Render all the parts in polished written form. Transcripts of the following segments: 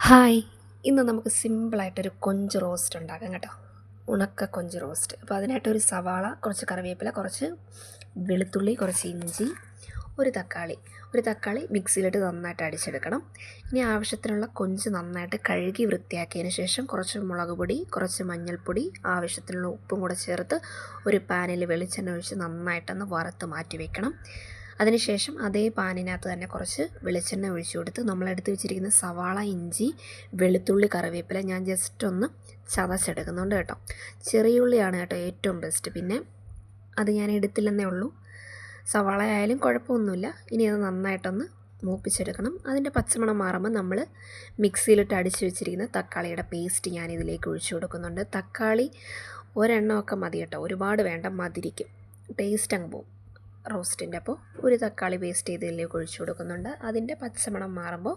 Hi, ഇന്ന് നമുക്ക് സിമ്പിളായിട്ടൊരു കൊഞ്ച് റോസ്റ്റ് ഉണ്ടാക്കാം കേട്ടോ. ഉണക്ക കൊഞ്ച് റോസ്റ്റ്. അപ്പോൾ അതിനായിട്ടൊരു സവാള, കുറച്ച് കറിവേപ്പില, കുറച്ച് വെളുത്തുള്ളി, കുറച്ച് ഇഞ്ചി, ഒരു തക്കാളി മിക്സിയിലിട്ട് നന്നായിട്ട് അടിച്ചെടുക്കണം. ഇനി ആവശ്യത്തിനുള്ള കൊഞ്ച് നന്നായിട്ട് കഴുകി വൃത്തിയാക്കിയതിന് ശേഷം കുറച്ച് മുളക് പൊടി, കുറച്ച് മഞ്ഞൾപ്പൊടി, ആവശ്യത്തിനുള്ള ഉപ്പും കൂടെ ചേർത്ത് ഒരു പാനിൽ വെളിച്ചെണ്ണ ഒഴിച്ച് നന്നായിട്ടൊന്ന് വറുത്ത് മാറ്റി വെക്കണം. അതിനുശേഷം അതേ പാനിനകത്ത് തന്നെ കുറച്ച് വെളിച്ചെണ്ണ ഒഴിച്ചു കൊടുത്ത് നമ്മളെടുത്ത് വെച്ചിരിക്കുന്ന സവാള, ഇഞ്ചി, വെളുത്തുള്ളി, കറിവേപ്പില ഞാൻ ജസ്റ്റ് ഒന്ന് ചതച്ചെടുക്കുന്നുണ്ട് കേട്ടോ. ചെറിയ ഉള്ളിയാണ് കേട്ടോ ഏറ്റവും ബെസ്റ്റ്. പിന്നെ അത് ഞാൻ എടുത്തില്ലെന്നേ ഉള്ളൂ. സവാള ആയാലും കുഴപ്പമൊന്നുമില്ല. ഇനി അത് നന്നായിട്ടൊന്ന് മൂപ്പിച്ചെടുക്കണം. അതിൻ്റെ പച്ചമണം മാറുമ്പോൾ നമ്മൾ മിക്സിയിലിട്ട് അടിച്ച് വെച്ചിരിക്കുന്ന തക്കാളിയുടെ പേസ്റ്റ് ഞാൻ ഇതിലേക്ക് ഒഴിച്ചു കൊടുക്കുന്നുണ്ട്. തക്കാളി ഒരെണ്ണമൊക്കെ മതി കേട്ടോ, ഒരുപാട് വേണ്ട, മധുരിക്കും, ടേസ്റ്റ് അങ്ങ് പോകും റോസ്റ്റിൻ്റെ. അപ്പോൾ ഒരു തക്കാളി പേസ്റ്റ് ഇതിലേക്ക് ഒഴിച്ചു കൊടുക്കുന്നുണ്ട്. അതിൻ്റെ പച്ചമണം മാറുമ്പോൾ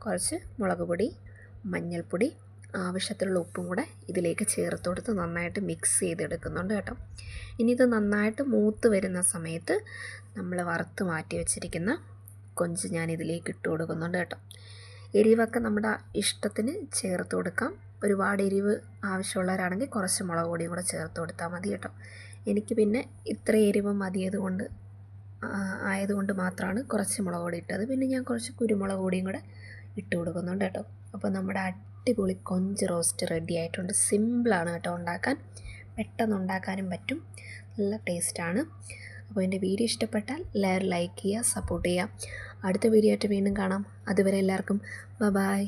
കുറച്ച് മുളക് പൊടി, മഞ്ഞൾപ്പൊടി, ആവശ്യത്തിനുള്ള ഉപ്പും കൂടെ ഇതിലേക്ക് ചേർത്ത് കൊടുത്ത് നന്നായിട്ട് മിക്സ് ചെയ്തെടുക്കുന്നുണ്ട് കേട്ടോ. ഇനി ഇത് നന്നായിട്ട് മൂത്ത് വരുന്ന സമയത്ത് നമ്മൾ വറുത്ത് മാറ്റി വെച്ചിരിക്കുന്ന കൊഞ്ച് ഞാൻ ഇതിലേക്ക് ഇട്ട് കൊടുക്കുന്നുണ്ട് കേട്ടോ. എരിവൊക്കെ നമ്മുടെ ഇഷ്ടത്തിന് ചേർത്ത് കൊടുക്കാം. ഒരുപാട് എരിവ് ആവശ്യമുള്ളവരാണെങ്കിൽ കുറച്ച് മുളക് പൊടിയും കൂടെ ചേർത്ത് കൊടുത്താൽ മതി കേട്ടോ. എനിക്ക് പിന്നെ ഇത്ര എരിവ് ആയതുകൊണ്ട് മാത്രമാണ് കുറച്ച് മുളക് പൊടി ഇട്ടത്. പിന്നെ ഞാൻ കുറച്ച് കുരുമുളക് പൊടിയും കൂടെ ഇട്ട് കൊടുക്കുന്നുണ്ട് കേട്ടോ. അപ്പോൾ നമ്മുടെ അടിപൊളി കൊഞ്ച് റോസ്റ്റ് റെഡി ആയിട്ടുണ്ട്. സിമ്പിളാണ് കേട്ടോ ഉണ്ടാക്കാൻ, പെട്ടെന്ന് ഉണ്ടാക്കാനും പറ്റും, നല്ല ടേസ്റ്റാണ്. അപ്പോൾ എൻ്റെ വീഡിയോ ഇഷ്ടപ്പെട്ടാൽ എല്ലാവരും ലൈക്ക് ചെയ്യുക, സപ്പോർട്ട് ചെയ്യുക. അടുത്ത വീഡിയോ ആയിട്ട് വീണ്ടും കാണാം. അതുവരെ എല്ലാവർക്കും ബൈ.